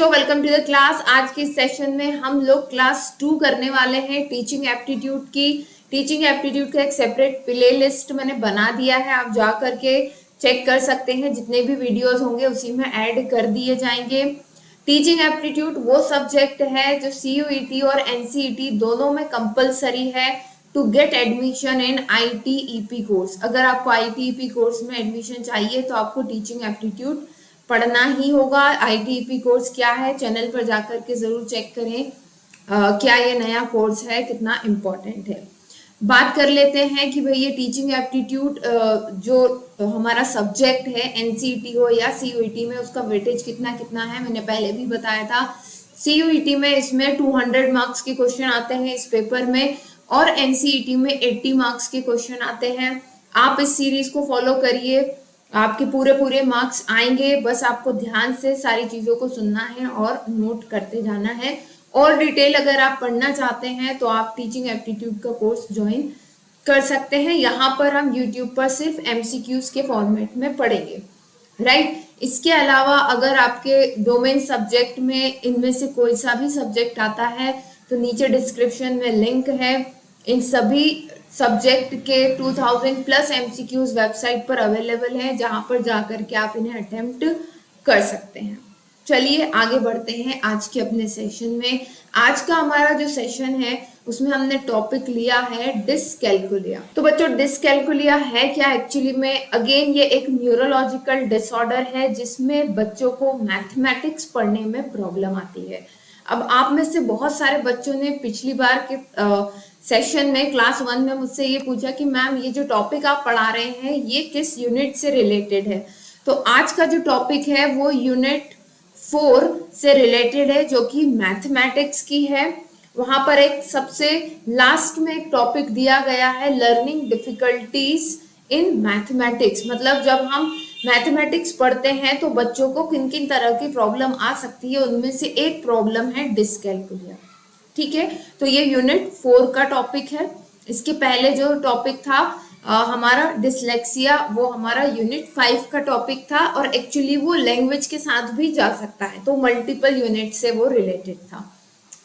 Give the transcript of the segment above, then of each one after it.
बच्चों, welcome to the class. आज के सेशन में हम लोग क्लास 2 करने वाले हैं टीचिंग एप्टीट्यूड की। टीचिंग एप्टीट्यूड का एक सेपरेट प्ले लिस्ट मैंने बना दिया है, आप जा करके चेक कर सकते हैं। जितने भी वीडियोस होंगे उसी में ऐड कर दिए जाएंगे। टीचिंग एप्टीट्यूड वो सब्जेक्ट है जो CUET और NCET दोनों में कंपलसरी है to get admission in ITEP course. अगर आपको ITEP कोर्स में एडमिशन चाहिए तो आपको टीचिंग एप्टीट्यूड पढ़ना ही होगा। ITEP कोर्स क्या है, चैनल पर जाकर के जरूर चेक करें क्या ये नया कोर्स है, कितना इम्पोर्टेंट है। बात कर लेते हैं कि भाई ये टीचिंग एप्टीट्यूड जो हमारा सब्जेक्ट है NCET हो या CUET में उसका वेटेज कितना कितना है, मैंने पहले भी बताया था। CUET में इसमें 200 मार्क्स के क्वेश्चन आते हैं इस पेपर में, और NCET में 80 मार्क्स के क्वेश्चन आते हैं। आप इस सीरीज को फॉलो करिए, आपके पूरे मार्क्स आएंगे। बस आपको ध्यान से सारी चीजों को सुनना है और नोट करते जाना है। और डिटेल अगर आप पढ़ना चाहते हैं तो आप टीचिंग एप्टीट्यूड का कोर्स ज्वाइन कर सकते हैं। यहाँ पर हम यूट्यूब पर सिर्फ MCQs के फॉर्मेट में पढ़ेंगे, राइट। इसके अलावा अगर आपके डोमेन सब्जेक्ट में इनमें से कोई सा भी सब्जेक्ट आता है तो नीचे डिस्क्रिप्शन में लिंक है। इन सभी सब्जेक्ट के 2000 प्लस MCQs वेबसाइट पर अवेलेबल है, जहां पर जाकर के आप इन्हें अटेम्प्ट कर सकते हैं। चलिए आगे बढ़ते हैं आज के अपने सेशन में। आज का हमारा जो सेशन है उसमें हमने टॉपिक लिया है डिसकैल्कुलिया। तो बच्चों, डिसकैल्कुलिया है क्या एक्चुअली में? अगेन ये एक न्यूरोलॉजिकल डिसऑर्डर है जिसमें बच्चों को मैथमेटिक्स पढ़ने में प्रॉब्लम आती है। अब आप में से बहुत सारे बच्चों ने पिछली बार के सेशन में क्लास 1 में मुझसे ये पूछा कि मैम ये जो टॉपिक आप पढ़ा रहे हैं ये किस यूनिट से रिलेटेड है। तो आज का जो टॉपिक है वो यूनिट 4 से रिलेटेड है, जो कि मैथमेटिक्स की है। वहां पर एक सबसे लास्ट में एक टॉपिक दिया गया है लर्निंग डिफिकल्टीज इन मैथमेटिक्स। मतलब जब हम मैथमेटिक्स पढ़ते हैं तो बच्चों को किन किन तरह की प्रॉब्लम आ सकती है, उनमें से एक प्रॉब्लम है डिसकैल्कुलिया। ठीक है, तो ये यूनिट 4 का टॉपिक है। इसके पहले जो टॉपिक था हमारा डिसलेक्सिया, वो हमारा यूनिट 5 का टॉपिक था, और एक्चुअली वो लैंग्वेज के साथ भी जा सकता है, तो मल्टीपल यूनिट से वो रिलेटेड था।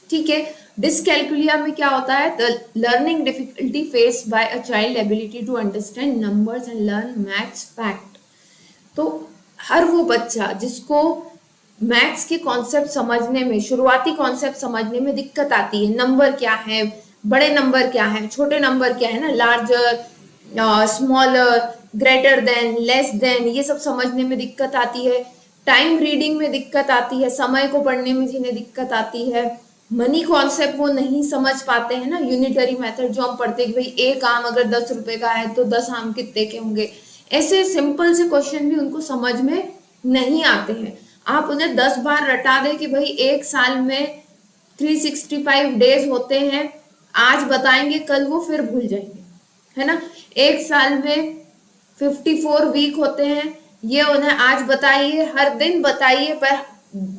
ठीक है, डिसकैल्कुलिया में क्या होता है? The learning difficulty faced by a child ability to understand numbers and learn maths fact. तो हर वो बच्चा जिसको मैथ्स के कॉन्सेप्ट समझने में, शुरुआती कॉन्सेप्ट समझने में दिक्कत आती है, नंबर क्या है, बड़े नंबर क्या है, छोटे नंबर क्या है ना, larger, smaller, greater than, less than, ये सब समझने में दिक्कत आती है। टाइम रीडिंग में दिक्कत आती है, समय को पढ़ने में जिन्हें दिक्कत आती है। मनी कॉन्सेप्ट वो नहीं समझ पाते हैं ना, यूनिटरी मेथड जो हम पढ़ते हैं कि भाई एक आम अगर 10 रुपए का है तो 10 आम कितने के होंगे, ऐसे सिंपल से क्वेश्चन भी उनको समझ में नहीं आते हैं। आप उन्हें 10 बार रटा दें कि भाई एक साल में 365 डेज होते हैं, आज बताएंगे कल वो फिर भूल जाएंगे, है ना। एक साल में 54 वीक होते हैं, ये उन्हें आज बताइए, हर दिन बताइए, पर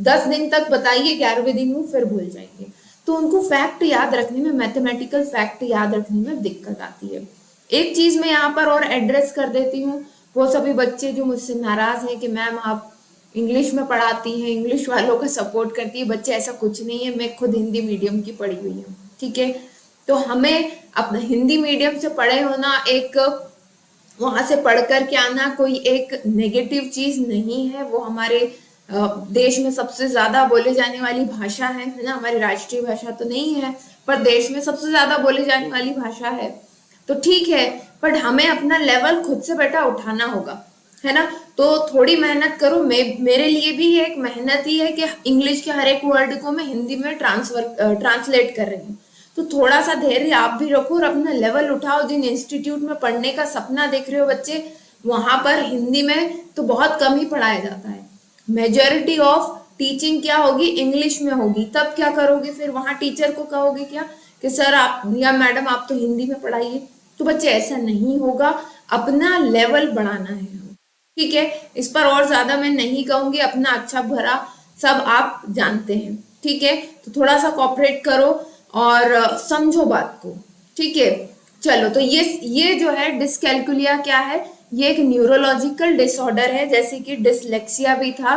10 दिन तक बताइए, 11वें दिन वो फिर भूल जाएंगे। तो उनको फैक्ट याद रखने में, मैथमेटिकल फैक्ट याद रखने में दिक्कत आती है। एक चीज मैं यहाँ पर और एड्रेस कर देती हूँ, वो सभी बच्चे जो मुझसे नाराज हैं कि मैम आप इंग्लिश में पढ़ाती हैं, इंग्लिश वालों का सपोर्ट करती है। बच्चे, ऐसा कुछ नहीं है, मैं खुद हिंदी मीडियम की पढ़ी हुई हूँ। ठीक है, तो हमें अपना हिंदी मीडियम से पढ़े होना, एक वहां से पढ़ कर के आना कोई एक नेगेटिव चीज नहीं है। वो हमारे देश में सबसे ज्यादा बोले जाने वाली भाषा है ना। हमारी राष्ट्रीय भाषा तो नहीं है, पर देश में सबसे ज्यादा बोले जाने वाली भाषा है। तो ठीक है, बट हमें अपना लेवल खुद से बेटा उठाना होगा, है ना। तो थोड़ी मेहनत करो। मेरे लिए भी ये एक मेहनत ही है कि इंग्लिश के हर एक वर्ड को मैं हिंदी में ट्रांसलेट कर रही हूँ। तो थोड़ा सा धैर्य आप भी रखो और अपना लेवल उठाओ। जिन इंस्टीट्यूट में पढ़ने का सपना देख रहे हो बच्चे, वहां पर हिंदी में तो बहुत कम ही पढ़ाया जाता है। मेजोरिटी ऑफ टीचिंग क्या होगी, इंग्लिश में होगी। तब क्या करोगे फिर? वहां टीचर को कहोगे क्या कि सर आप या मैडम आप तो हिंदी में पढ़ाइए? तो बच्चे ऐसा नहीं होगा, अपना लेवल बढ़ाना है। ठीक है, इस पर और ज्यादा मैं नहीं कहूंगी, अपना अच्छा भरा सब आप जानते हैं। ठीक है, तो थोड़ा सा कोऑपरेट करो और समझो बात को। ठीक है, चलो, तो ये जो है डिसकैल्कुलिया क्या है? ये एक न्यूरोलॉजिकल डिसऑर्डर है, जैसे कि डिसलेक्सिया भी था,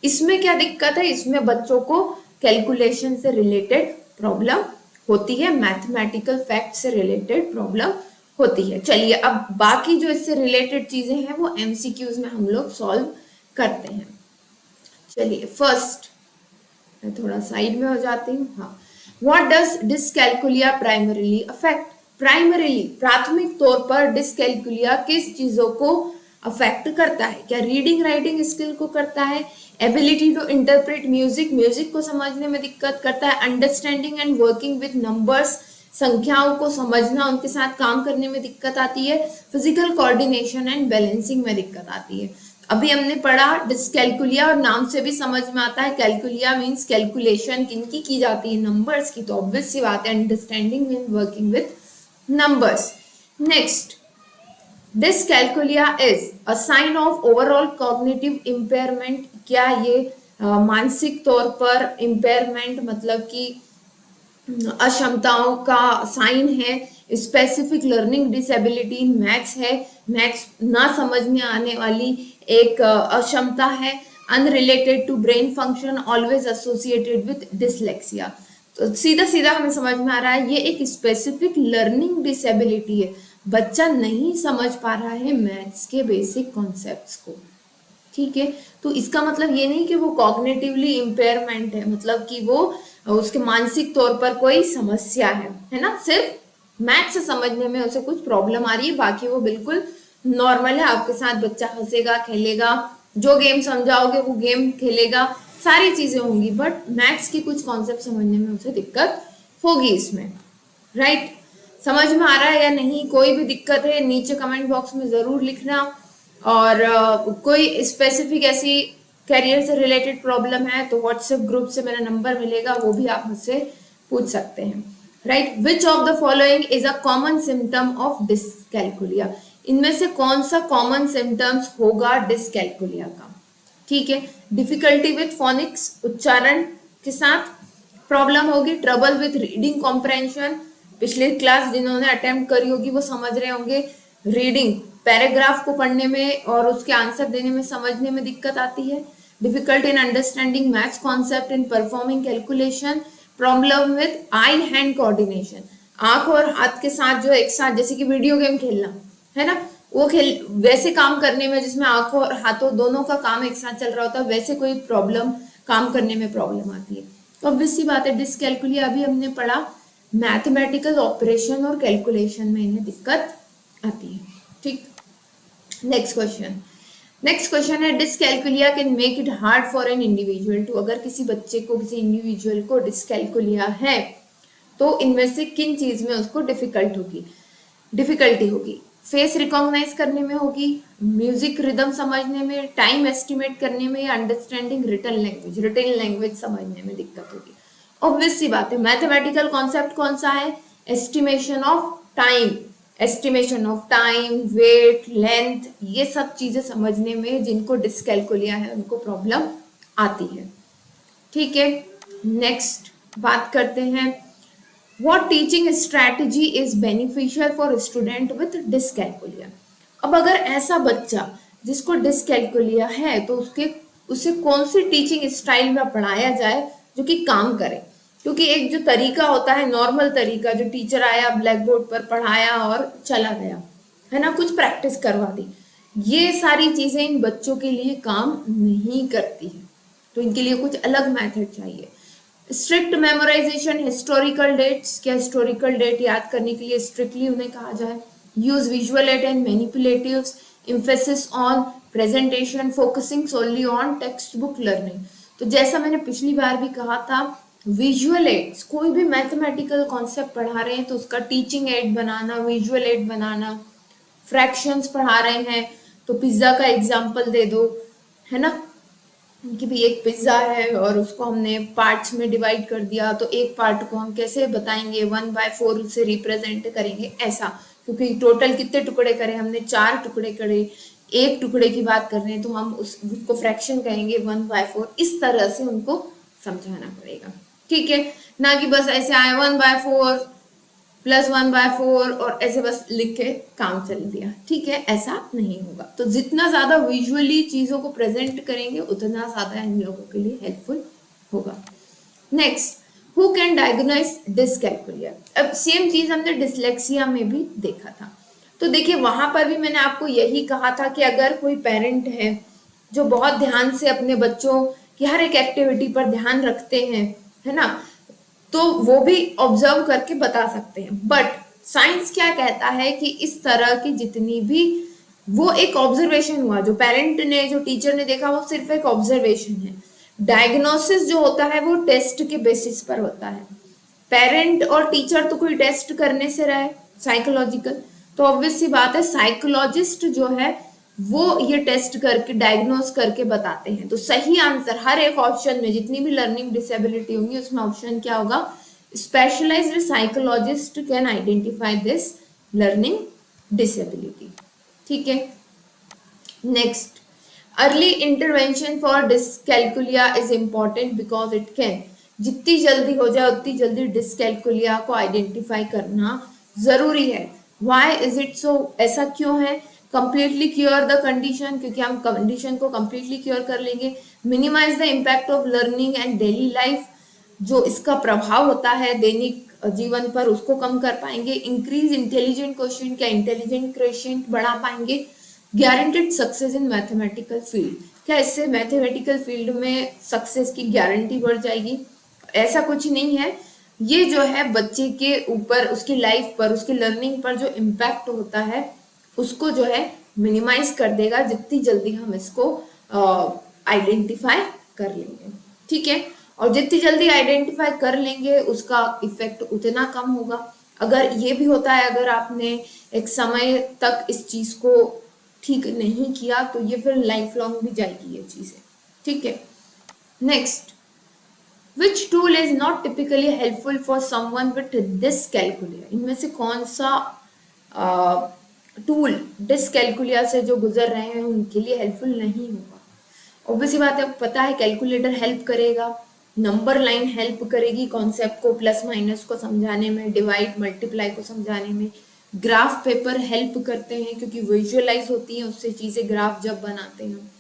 इसमें क्या दिक्कत है, इसमें बच्चों को कैलकुलेशन से रिलेटेड प्रॉब्लम होती है, मैथमेटिकल फैक्ट से रिलेटेड प्रॉब्लम होती है। चलिए अब बाकी जो इससे रिलेटेड चीजें हैं वो एमसीक्यूज में हम लोग सॉल्व करते हैं। चलिए फर्स्ट, मैं थोड़ा साइड में हो जाती हूँ। हाँ, what does dyscalculia primarily affect? Primarily, प्राथमिक तौर पर डिसकैलकुलिया किस चीजों को अफेक्ट करता है? क्या रीडिंग राइटिंग स्किल को करता है, ability to interpret music, music को समझने में दिक्कत करता है, understanding and working with numbers, संख्याओं को समझना, उनके साथ काम करने में दिक्कत आती है, फिजिकल कोऑर्डिनेशन एंड बैलेंसिंग में दिक्कत आती है। अभी हमने पढ़ा डिसकैलकुलिया, और नाम से भी समझ में आता है कैलकुलिया मींस कैलकुलेशन किनकी की जाती है, नंबर्स की, तो ऑब्वियस सी बात है understanding and working with numbers. Next, dyscalculia is a sign of overall cognitive impairment. क्या ये मानसिक तौर पर इम्पेयरमेंट मतलब कि अक्षमताओं का साइन है, specific learning disability in maths है, मैथ्स ना समझ में आने वाली एक अक्षमता है, unrelated to brain function, always associated with dyslexia. तो सीधा सीधा हमें समझ में आ रहा है ये एक स्पेसिफिक लर्निंग डिसेबिलिटी है, बच्चा नहीं समझ पा रहा है मैथ्स के बेसिक कॉन्सेप्ट्स को। ठीक है, तो इसका मतलब ये नहीं कि वो कॉग्निटिवली इम्पेयरमेंट है, मतलब कि वो उसके मानसिक तौर पर कोई समस्या है ना, सिर्फ मैथ्स समझने में उसे कुछ प्रॉब्लम आ रही है, बाकी वो बिल्कुल नॉर्मल है। आपके साथ बच्चा हंसेगा, खेलेगा, जो गेम समझाओगे वो गेम खेलेगा, सारी चीजें होंगी, बट मैथ्स की कुछ कॉन्सेप्ट समझने में उसे दिक्कत होगी इसमें। राइट, समझ में आ रहा है या नहीं? कोई भी दिक्कत है नीचे कमेंट बॉक्स में जरूर लिखना, और कोई स्पेसिफिक ऐसी करियर से रिलेटेड प्रॉब्लम है तो व्हाट्सएप ग्रुप से मेरा नंबर मिलेगा, वो भी आप मुझसे पूछ सकते हैं। Right, which of the following is a common symptom of dyscalculia? इनमें से कौन सा कॉमन सिम्टम्स होगा डिसकैलकुलिया का? ठीक है, डिफिकल्टी विथ फोनिक्स, उच्चारण के साथ प्रॉब्लम होगी, ट्रबल विथ रीडिंग कॉम्प्रहेंशन, पिछली क्लास जिन्होंने अटेम्प्ट करी होगी वो समझ रहे होंगे, रीडिंग पैराग्राफ को पढ़ने में और उसके आंसर देने में समझने में दिक्कत आती है, difficult in understanding maths concept in performing calculation, problem with I hand coordination, आंख और हाथ के साथ जो एक साथ, जैसे कि वीडियो गेम खेलना है ना, वो खेल वैसे काम करने में जिसमें आंखों और हाथों दोनों का काम एक साथ चल रहा होता है, वैसे कोई प्रॉब्लम, काम करने में प्रॉब्लम आती है। तो ऑब्वियस सी बात है डिसकैलकुलिया अभी हमने पढ़ा, मैथमेटिकल ऑपरेशन और कैलकुलेशन में इन्हें दिक्कत आती है। ठीक, नेक्स्ट क्वेश्चन है dyscalculia can make it hard for an individual to, अगर किसी बच्चे को, किसी इंडिविजुअल को डिसकैलकुलिया है तो इनमें से किन चीज में उसको डिफिकल्टी होगी? फेस रिकॉग्नाइज करने में होगी, म्यूजिक रिदम समझने में, टाइम एस्टिमेट करने में, या अंडरस्टैंडिंग रिटन लैंग्वेज समझने में दिक्कत होगी। ऑब्वियस सी बात है, मैथमेटिकल कॉन्सेप्ट कौन सा है? Estimation of time, weight, length, ये सब चीजें समझने में जिनको डिसकैलकुलिया है उनको प्रॉब्लम आती है। ठीक है, नेक्स्ट बात करते हैं, what teaching strategy is beneficial for student with dyscalculia? अब अगर ऐसा बच्चा जिसको डिसकैलकुलिया है तो उसे कौन सी टीचिंग स्टाइल में पढ़ाया जाए जो कि काम करे? क्योंकि एक जो तरीका होता है, नॉर्मल तरीका, जो टीचर आया ब्लैक बोर्ड पर पढ़ाया और चला गया, है ना, कुछ प्रैक्टिस करवा दी, ये सारी चीजें इन बच्चों के लिए काम नहीं करती है, तो इनके लिए कुछ अलग मेथड चाहिए। स्ट्रिक्ट मेमोराइजेशन, हिस्टोरिकल डेट्स, क्या हिस्टोरिकल डेट याद करने के लिए स्ट्रिक्टली उन्हें कहा जाए? Use visual aid and manipulatives, emphasis on presentation, focusing solely on text book learning. तो जैसा मैंने पिछली बार भी कहा था, विजुअल एड्स, कोई भी मैथमेटिकल कॉन्सेप्ट पढ़ा रहे हैं तो उसका टीचिंग एड बनाना, विजुअल एड बनाना, फ्रैक्शंस पढ़ा रहे हैं तो पिज्जा का एग्जाम्पल दे दो, है ना, कि भी एक पिज्जा है और उसको हमने पार्ट्स में डिवाइड कर दिया, तो एक पार्ट को हम कैसे बताएंगे, 1/4 से रिप्रेजेंट करेंगे ऐसा, क्योंकि टोटल कितने टुकड़े करे हमने, 4 टुकड़े करे, एक टुकड़े की बात कर रहे हैं तो हम उसको फ्रैक्शन कहेंगे 1/4, इस तरह से उनको समझाना पड़ेगा। ठीक है, ना कि बस ऐसे आए 1/4 +1/4 और ऐसे बस लिख के काम चल दिया, ठीक है, ऐसा नहीं होगा। तो जितना ज्यादा विजुअली चीजों को प्रेजेंट करेंगे उतना ज्यादा इन लोगों के लिए हेल्पफुल होगा। Next, who can diagnose dyscalculia. अब सेम चीज हमने डिसलेक्सिया में भी देखा था। तो देखिए वहां पर भी मैंने आपको यही कहा था कि अगर कोई पेरेंट है जो बहुत ध्यान से अपने बच्चों की हर एक एक्टिविटी पर ध्यान रखते हैं, है ना, तो वो भी ऑब्जर्व करके बता सकते हैं। बट साइंस क्या कहता है कि इस तरह की जितनी भी, वो एक ऑब्जर्वेशन हुआ, जो पेरेंट ने, जो टीचर ने देखा, वो सिर्फ एक ऑब्जर्वेशन है। डायग्नोसिस जो होता है वो टेस्ट के बेसिस पर होता है। पेरेंट और टीचर तो कोई टेस्ट करने से रहे साइकोलॉजिकल, तो ऑब्वियस सी बात है साइकोलॉजिस्ट जो है वो ये टेस्ट करके डायग्नोज करके बताते हैं। तो सही आंसर हर एक ऑप्शन में, जितनी भी लर्निंग डिसेबिलिटी होंगी उसमें ऑप्शन क्या होगा, specialised psychologist can identify this learning disability, ठीक है। Next, early intervention for dyscalculia is important because it can, जितनी जल्दी हो जाए उतनी जल्दी डिसकैल्कुलिया को आइडेंटिफाई करना जरूरी है। व्हाई इज इट सो, ऐसा क्यों है। कंप्लीटली क्योर द कंडीशन, क्योंकि हम कंडीशन को कंप्लीटली क्योर कर लेंगे। Minimize the impact of learning and daily life, जो इसका प्रभाव होता है दैनिक जीवन पर उसको कम कर पाएंगे। इंक्रीज इंटेलिजेंट क्वेश्चन, क्या इंटेलिजेंट क्वेश्चन बढ़ा पाएंगे। Guaranteed success in mathematical field, क्या इससे मैथमेटिकल फील्ड में सक्सेस की गारंटी बढ़ जाएगी। ऐसा कुछ नहीं है, ये जो है बच्चे के ऊपर, उसकी लाइफ पर, उसकी लर्निंग पर जो इम्पैक्ट होता है उसको जो है मिनिमाइज कर देगा जितनी जल्दी हम इसको आइडेंटिफाई कर लेंगे, ठीक है। और जितनी जल्दी आइडेंटिफाई कर लेंगे उसका इफेक्ट उतना कम होगा। अगर ये भी होता है, अगर आपने एक समय तक इस चीज को ठीक नहीं किया तो ये फिर लाइफ लॉन्ग भी जाएगी ये चीजें, ठीक है। Next, which tool is not typically helpful for someone with dyscalculia, इनमें से कौन सा टूल डिसकैल्कुलिया से जो गुजर रहे हैं उनके लिए हेल्पफुल नहीं होगा। ऑब्वियसली बात है, पता है कैलकुलेटर हेल्प करेगा, नंबर लाइन हेल्प करेगी कॉन्सेप्ट को, प्लस माइनस को समझाने में, डिवाइड मल्टीप्लाई को समझाने में। ग्राफ पेपर हेल्प करते हैं क्योंकि विजुअलाइज होती है उससे चीजें, ग्राफ जब बनाते हैं।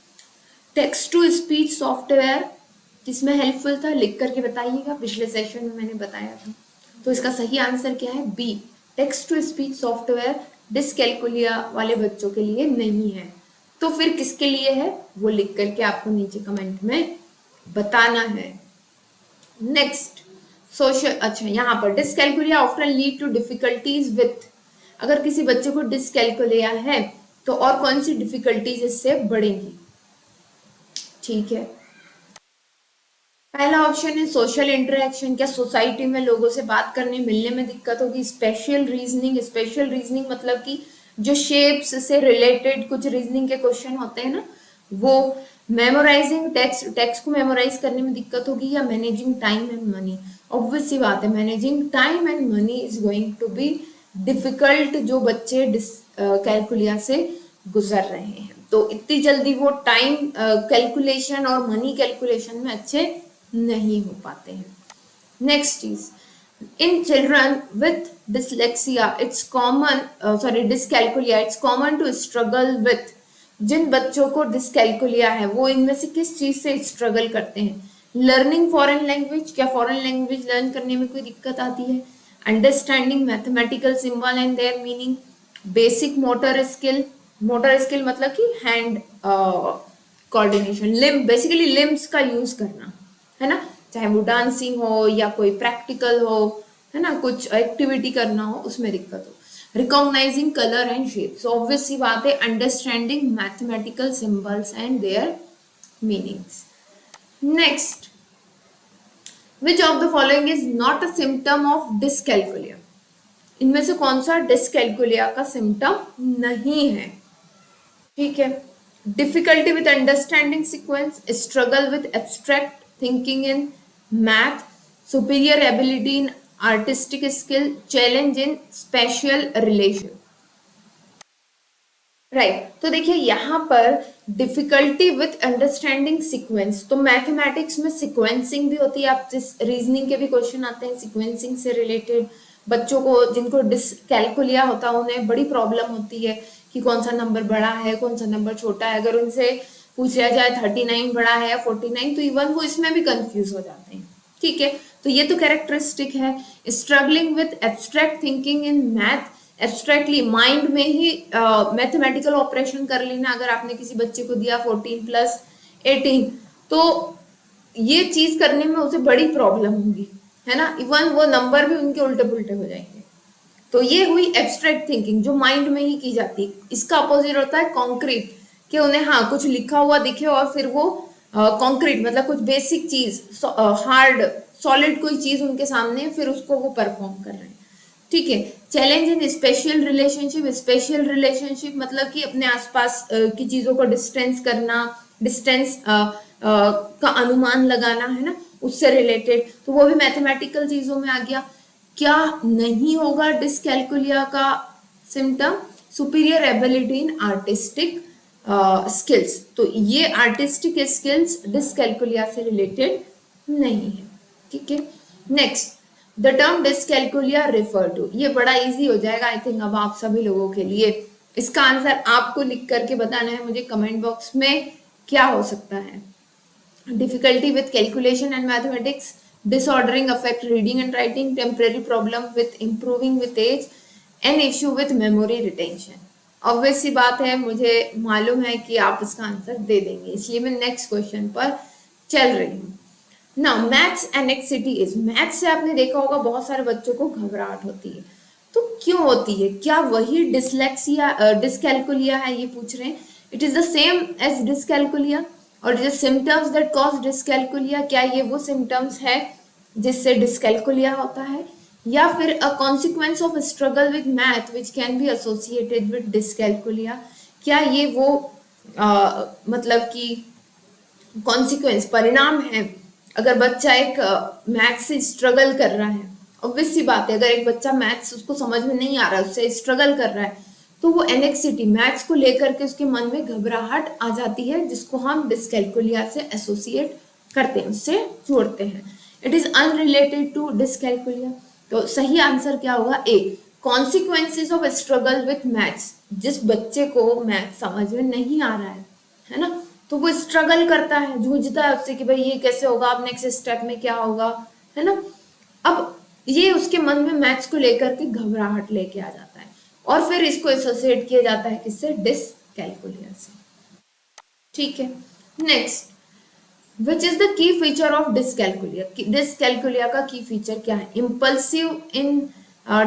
टेक्स्ट टू स्पीच सॉफ्टवेयर किसमें हेल्पफुल था, लिख करके बताइएगा, पिछले सेशन में मैंने बताया था। तो इसका सही आंसर क्या है, B, text to speech software dyscalculia वाले बच्चों के लिए नहीं है। तो फिर किसके लिए है वो लिख करके आपको नीचे कमेंट में बताना है। नेक्स्ट, सोशल, अच्छा यहाँ पर dyscalculia often lead to difficulties with, अगर किसी बच्चे को डिसकैल्कुलिया है तो और कौन सी डिफिकल्टीज इससे बढ़ेंगी, ठीक है। पहला ऑप्शन है सोशल इंटरेक्शन, क्या सोसाइटी में लोगों से बात करने मिलने में दिक्कत होगी। स्पेशल रीजनिंग, स्पेशल रीजनिंग मतलब कि जो शेप्स से रिलेटेड कुछ रीजनिंग के क्वेश्चन होते हैं ना वो। मेमोराइजिंग टेक्स्ट, टेक्स्ट को मेमोराइज करने में दिक्कत होगी। या managing time and money, obvious सी बात है managing time and money is going to be difficult जो बच्चे कैलकुलिया से गुजर रहे हैं। तो इतनी जल्दी वो टाइम कैलकुलेशन और मनी कैलकुलेशन में अच्छे नहीं हो पाते हैं। नेक्स्ट चीज, in children with dyslexia it's common, dyscalculia it's common to struggle with, जिन बच्चों को डिसकैल्कुलिया है वो इनमें से किस चीज से स्ट्रगल करते हैं। लर्निंग फॉरेन लैंग्वेज, क्या फॉरेन लैंग्वेज लर्न करने में कोई दिक्कत आती है। Understanding mathematical symbol and there meaning. Basic motor skill, motor skill मतलब कि hand coordination, limb, basically limbs का यूज करना, है ना, चाहे वो डांसिंग हो या कोई प्रैक्टिकल हो, है ना, कुछ एक्टिविटी करना हो उसमें दिक्कत हो। Recognising colour and shape, so obvious सी बात है understanding mathematical symbols and their meanings. Next, which of the following is not a symptom of dyscalculia, इनमें से कौन सा डिसकैल्कुलिया का सिम्टम नहीं है, ठीक है। Difficulty with understanding sequence, struggle with abstract thinking in math, superior ability in artistic skill, challenge in special relation, right. तो देखिए यहाँ पर डिफिकल्टी विथ अंडरस्टैंडिंग सीक्वेंस, तो मैथमेटिक्स में सीक्वेंसिंग भी होती है, आप जिस रीजनिंग के भी क्वेश्चन आते हैं सीक्वेंसिंग से रिलेटेड, बच्चों को जिनको डिसकैलकुलिया होता है उन्हें बड़ी प्रॉब्लम होती है कि कौन सा नंबर बड़ा है कौन सा नंबर छोटा है। अगर उनसे पूछ लिया जाए 39 बड़ा है या 49, तो इवन वो इसमें भी कंफ्यूज हो जाते हैं। ठीक है, तो ये तो कैरेक्टरिस्टिक है। Struggling with abstract thinking in math, abstractly mind में ही मैथमेटिकल ऑपरेशन कर लेना। अगर आपने किसी बच्चे को दिया 14 प्लस 18, तो ये चीज करने में उसे बड़ी प्रॉब्लम होगी, है ना। इवन वो नंबर भी उनके उल्टे पुल्टे हो जाएंगे। तो ये हुई एब्स्ट्रैक्ट थिंकिंग जो माइंड में ही की जाती है। इसका अपोजिट होता है कॉन्क्रीट, कि उन्हें हाँ कुछ लिखा हुआ दिखे और फिर वो कॉन्क्रीट मतलब कुछ बेसिक चीज, हार्ड सॉलिड कोई चीज उनके सामने, फिर उसको वो परफॉर्म कर रहे हैं। ठीक है। Challenge in special relationship, special relationship मतलब कि अपने आसपास की चीजों को डिस्टेंस करना, डिस्टेंस का अनुमान लगाना, है ना, उससे रिलेटेड, तो वो भी मैथमेटिकल चीजों में आ गया। क्या नहीं होगा डिसकैलकुलिया का symptom? Superior ability in artistic skills. तो ये आर्टिस्टिक स्किल्स डिसकैलकुलिया से रिलेटेड नहीं है। ठीक है। Next, the term dyscalculia refer to, ये बड़ा इजी हो जाएगा आई थिंक अब आप सभी लोगों के लिए। इसका आंसर आपको लिख करके बताना है मुझे कमेंट बॉक्स में, क्या हो सकता है। Difficulty with calculation and mathematics, disordering affect reading and writing, temporary problem with improving with age, an issue with memory retention। Obvious सी बात है, मुझे मालूम है कि आप इसका आंसर दे देंगे, इसलिए मैं नेक्स्ट क्वेश्चन पर चल रही हूँ। Now maths anxiety is, maths से आपने देखा होगा बहुत सारे बच्चों को घबराहट होती है। तो क्यों होती है? क्या वही डिसलेक्सिया डिसकैलकुलिया है, ये पूछ रहे हैं। It is the same as dyscalculia और जो सिम्टम्स दैट कॉज डिसकैलकुलिया, क्या ये वो सिम्टम्स है जिससे डिसकैलकुलिया होता है, या फिर a consequence of struggle with math which can be associated with dyscalculia? क्या ये वो मतलब कि कॉन्सिक्वेंस परिणाम है अगर बच्चा एक मैथ्स से स्ट्रगल कर रहा है। ऑब्वियस सी बात है, अगर एक बच्चा मैथ्स उसको समझ में नहीं आ रहा है, उससे स्ट्रगल कर रहा है, तो वो एनेक्सिटी मैथ्स को लेकर के उसके मन में घबराहट आ जाती है, जिसको हम डिसकैलकुलिया से एसोसिएट करते हैं, उससे जोड़ते हैं। It is unrelated to dyscalculia. तो सही आंसर क्या होगा? A, consequences of struggle with maths. जिस बच्चे को मैथ्स समझ में नहीं आ रहा है ना, तो वो स्ट्रगल करता है, जूझता है उससे कि भाई ये कैसे होगा, अब नेक्स्ट स्टेप में क्या होगा, है ना। अब ये उसके मन में मैथ्स को लेकर के घबराहट लेके आ जाता है और फिर इसको एसोसिएट किया जाता है किससे? डिसकैलकुलिया से। ठीक है। Next, which is the key feature of dyscalculia? Dyscalculia का की फीचर क्या है? इम्पल्सिव इन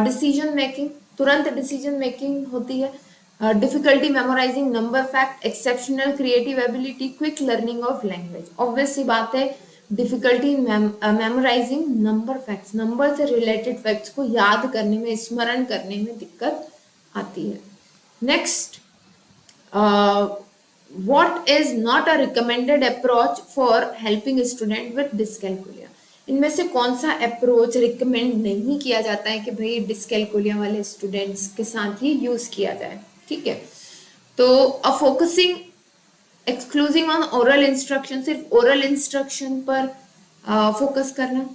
डिसीजन मेकिंग, तुरंत डिसीजन मेकिंग होती है। Difficulty memorising number fact, exceptional creative ability, quick learning of language. Obvious सी बात है, difficulty in memorising number facts, number से रिलेटेड फैक्ट्स को याद करने में, स्मरण करने में दिक्कत आती है। Next, what is not a recommended approach for helping student with dyscalculia? इनमें से कौन सा अप्रोच रिकमेंड नहीं किया जाता है कि भाई डिसकैलकुलिया वाले स्टूडेंट्स के साथ ही यूज किया जाए? ठीक है, तो A focusing exclusive on oral instruction, सिर्फ ओरल इंस्ट्रक्शन पर फोकस करना।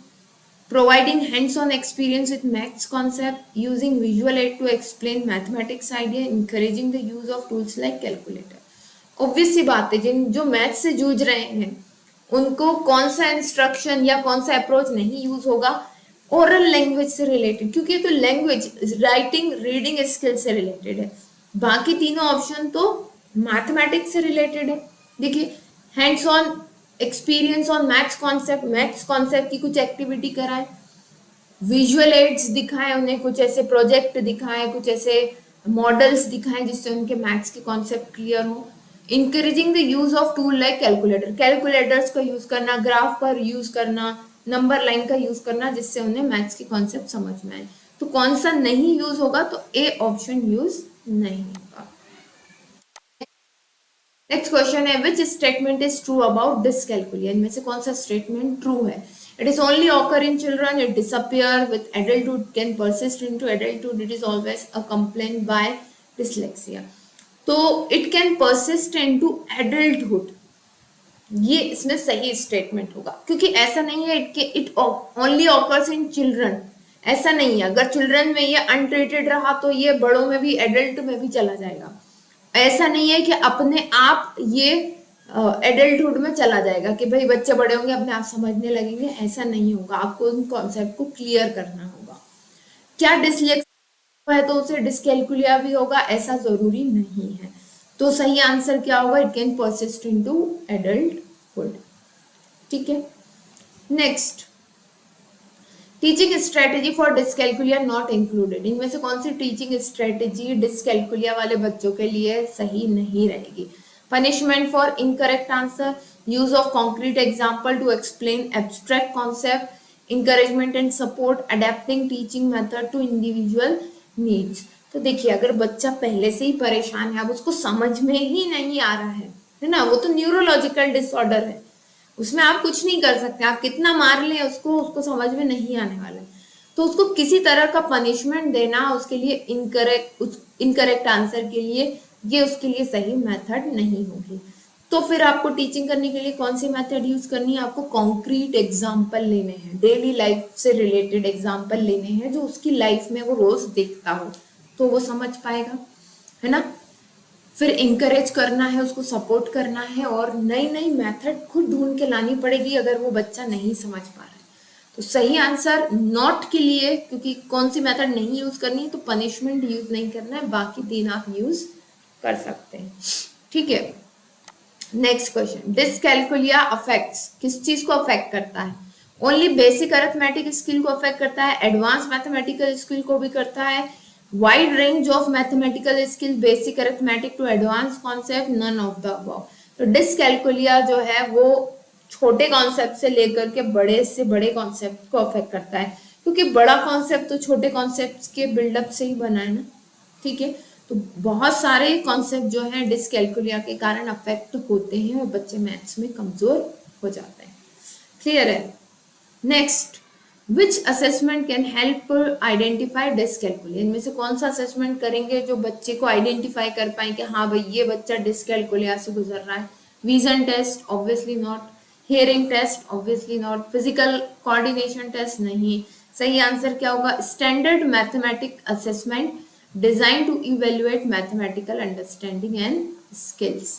Providing hands-on experience with maths concept, using visual aid to explain mathematics idea, encouraging the use of tools like calculator। Obvious सी बात है, जिन जो मैथ्स से जूझ रहे हैं उनको कौन सा इंस्ट्रक्शन या कौन सा अप्रोच नहीं यूज होगा? ओरल लैंग्वेज से रिलेटेड, क्योंकि तो लैंग्वेज राइटिंग रीडिंग स्किल से रिलेटेड है। बाकी तीनों ऑप्शन तो मैथमेटिक्स से रिलेटेड है। देखिए, hands on experience on maths concept, maths concept की कुछ एक्टिविटी कराए, विजुअल एड्स दिखाएं उन्हें, कुछ ऐसे प्रोजेक्ट दिखाएं, कुछ ऐसे मॉडल्स दिखाएं जिससे उनके मैथ्स के कॉन्सेप्ट क्लियर हो। Encouraging the use of tool like calculator, calculators का यूज करना, ग्राफ पर यूज करना, नंबर लाइन का यूज करना, जिससे उन्हें मैथ्स के कॉन्सेप्ट समझ में आए। तो कौन सा नहीं यूज होगा? तो ए ऑप्शन यूज नहीं होगा। नेक्स्ट क्वेश्चन है, which statement is true about dyscalculia? इनमें से कौन सा स्टेटमेंट ट्रू है? It is only occur in children, it disappear with adulthood, can persist into adulthood, it is always a complaint by dyslexia. तो it can persist into adulthood, ये इसमें सही statement होगा, क्योंकि ऐसा नहीं है it only occurs in children, ऐसा नहीं है, अगर चिल्ड्रन में ये अनट्रीटेड रहा तो ये बड़ों में भी, एडल्ट में भी चला जाएगा। ऐसा नहीं है कि अपने आप ये एडल्टहुड में चला जाएगा कि भाई बच्चे बड़े होंगे अपने आप समझने लगेंगे, ऐसा नहीं होगा। आपको उन कॉन्सेप्ट को क्लियर करना होगा। क्या डिसलेक्सिया है तो उसे डिसकैलकुलिया भी होगा, ऐसा जरूरी नहीं है। तो सही आंसर क्या होगा, it can persist into adulthood. ठीक है, next, teaching strategy for dyscalculia not included. इनमें से कौन सी टीचिंग स्ट्रेटेजी डिसकैलकुलिया वाले बच्चों के लिए सही नहीं रहेगी? Punishment for incorrect answer, use of concrete example to explain abstract concept, encouragement and support, adapting teaching method to individual needs। तो देखिए, अगर बच्चा पहले से ही परेशान है, अब उसको समझ में ही नहीं आ रहा है ना, वो तो न्यूरोलॉजिकल डिसऑर्डर है, उसमें आप कुछ नहीं कर सकते, आप कितना मार लें उसको, उसको समझ में नहीं आने वाला है। तो उसको किसी तरह का पनिशमेंट देना उसके लिए इनकरेक्ट आंसर के लिए, ये उसके लिए सही मेथड नहीं होगी। तो फिर आपको टीचिंग करने के लिए कौन सी मेथड यूज करनी है? आपको कॉन्क्रीट एग्जाम्पल लेने हैं, डेली लाइफ से रिलेटेड एग्जाम्पल लेने हैं, जो उसकी लाइफ में वो रोज देखता हो, तो वो समझ पाएगा, है ना। फिर इंकरेज करना है, उसको सपोर्ट करना है, और नई नई मेथड खुद ढूंढ के लानी पड़ेगी अगर वो बच्चा नहीं समझ पा रहा है। तो सही आंसर नॉट के लिए, क्योंकि कौन सी मेथड नहीं यूज करनी है, तो पनिशमेंट यूज नहीं करना है, बाकी तीन आप यूज कर सकते हैं। ठीक है, नेक्स्ट क्वेश्चन, डिसकैलकुलिया अफेक्ट्स, किस चीज को अफेक्ट करता है? ओनली बेसिक अरिथमेटिक स्किल को अफेक्ट करता है, एडवांस मैथमेटिकल स्किल को भी करता है, wide range of mathematical skill, basic arithmetic to advance concept, none of the above. तो डिसकैलकुलिया जो है वो छोटे कॉन्सेप्ट से लेकर के बड़े से बड़े कॉन्सेप्ट को अफेक्ट करता है, क्योंकि बड़ा कॉन्सेप्ट तो छोटे कॉन्सेप्ट के बिल्डअप से ही बना है ना। ठीक है, तो बहुत सारे कॉन्सेप्ट जो हैं डिसकैलकुलिया के कारण अफेक्ट होते हैं और बच्चे मैथ्स में कमजोर हो जाते हैं। क्लियर है? Next, which assessment can help identify dyscalculia. इनमें से कौन सा असेसमेंट करेंगे जो बच्चे को आइडेंटिफाई कर पाए कि हाँ भाई ये बच्चा डिसकैलकुलिया से गुजर रहा है? Vision test? Obviously not. Hearing test? Obviously not. Physical coordination test? नहीं। सही आंसर क्या होगा? Standard mathematic assessment design to evaluate mathematical understanding and skills.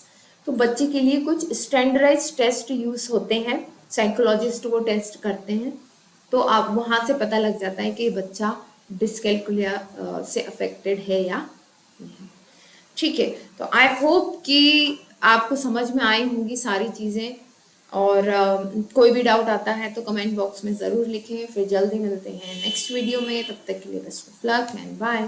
तो बच्चे के लिए कुछ स्टैंडर्डाइज टेस्ट यूज होते हैं, साइकोलॉजिस्ट वो टेस्ट करते हैं, तो आप वहां से पता लग जाता है कि बच्चा डिसकैलकुलिया से अफेक्टेड है या नहीं। ठीक है, तो आई होप कि आपको समझ में आई होंगी सारी चीजें, और कोई भी डाउट आता है तो कमेंट बॉक्स में जरूर लिखें। फिर जल्दी मिलते हैं नेक्स्ट वीडियो में, तब तक के लिए best of luck and bye.